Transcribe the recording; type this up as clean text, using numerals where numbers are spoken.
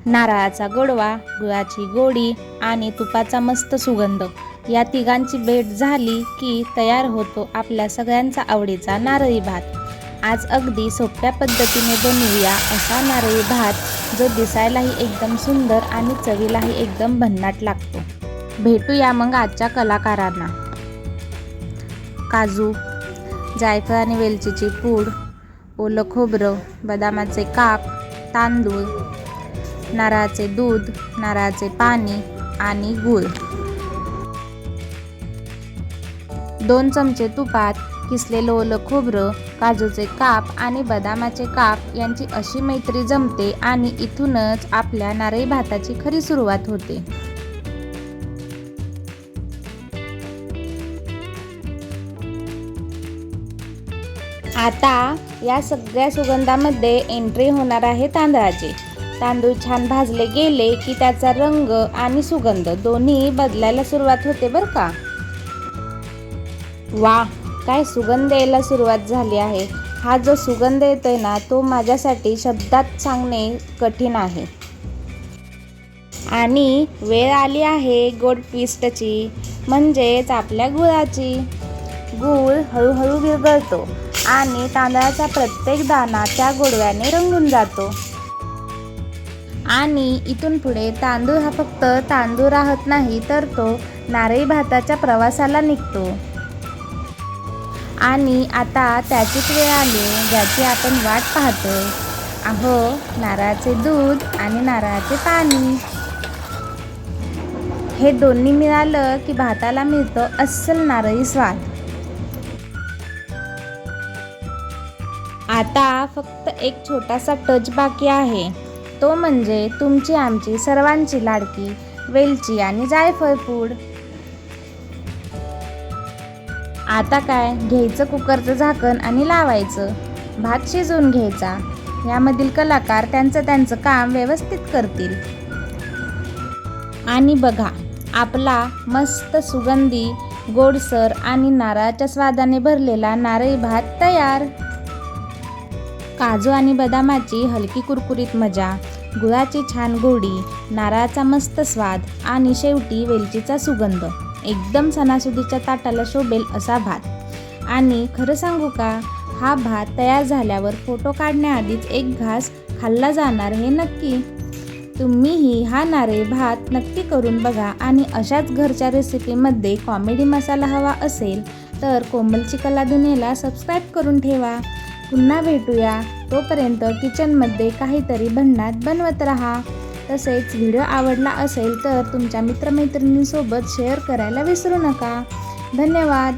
नारळाचा गोडवा, गुळाची गोडी आणि तुपाचा मस्त सुगंध या तिघांची भेट झाली की तयार होतो आपल्या सगळ्यांचा आवडीचा नारळी भात। आज अगदी सोप्या पद्धतीने बनवूया असा नारळी भात जो दिसायलाही एकदम सुंदर आणि चवीलाही एकदम भन्नाट लागतो। भेटूया मग आजच्या कलाकारांना। काजू, जायफळ आणि वेलचीची पूड, ओलं खोबरं, बदामाचे काप, तांदूळ, नारळाचे दूध, नारळाचे पाणी आणि गूळ। 2 चमचे तुपात किसलेलं ओलं खोबरं, काजूचे काप आणि बदामाचे काप यांची अशी मैत्री जमते आणि इथूनच आपल्या नारळी भाताची खरी सुरुवात होते। आता या सगळ्या सुगंधामध्ये एंट्री होणार आहे तांदळाची। तांदूळ छान भाजले गेले की त्याचा रंग आणि सुगंध दोन्ही बदलायला सुरुवात होते बरं का। वा, काय सुगंध यायला सुरुवात झाली आहे। हा जो सुगंध येतोय ना तो माझ्यासाठी शब्दात सांगणे कठीण आहे। आणि वेळ आली आहे गोड ट्विस्टची, म्हणजेच आपल्या गुळाची। गूळ हळूहळू विरघळतो आणि तांदळाचा प्रत्येक दाणा त्या गोडव्याने रंगून जातो। आणि इथून पुढे तांदूळ हा फक्त तांदूळ राहत नाही, तर तो नारळी भाताच्या प्रवासाला निघतो। आणि आता त्याचीच वेळ आली ज्याची आपण वाट पाहतोय। अहो, नारळाचे दूध आणि नारळाचे पाणी हे दोन्ही मिळालं की भाताला मिळतो अस्सल नारळी स्वाद। आता फक्त एक छोटासा टच बाकी आहे, तो म्हणजे तुमची आमची सर्वांची लाडकी वेलची आणि जायफळ पूड। आता काय, घ्यायचं कुकरचं झाकण आणि लावायचं, भात शिजवून घ्यायचा। यामधील कलाकार त्यांचं काम व्यवस्थित करतील। आणि बघा, आपला मस्त सुगंधी, गोडसर आणि नारळाच्या स्वादाने भरलेला नारळी भात तयार। काजू आणि बदामाची हलकी कुरकुरीत मजा, गुळाची छान गोडी, नारळाचा मस्त स्वाद आणि शेवटी वेलचीचा सुगंध, एकदम सणासुदीच्या ताटाला शोभेल असा भात। आणि खरं सांगू का, हा भात तयार झाल्यावर फोटो काढण्याआधीच एक घास खाल्ला जाणार हे नक्की। तुम्हीही हा नारळी भात नक्की करून बघा। आणि अशाच घरच्या रेसिपीमध्ये कॉमेडी मसाला हवा असेल तर कोमलची कला दुनियेला सबस्क्राईब करून ठेवा। पुन्हा भेटूया, तोपर्यंत किचनमध्ये काहीतरी भन्नाट बनवत राहा। तसेच व्हिडिओ आवडला असेल तर तुमच्या मित्रमैत्रिणींसोबत शेअर करायला विसरू नका। धन्यवाद।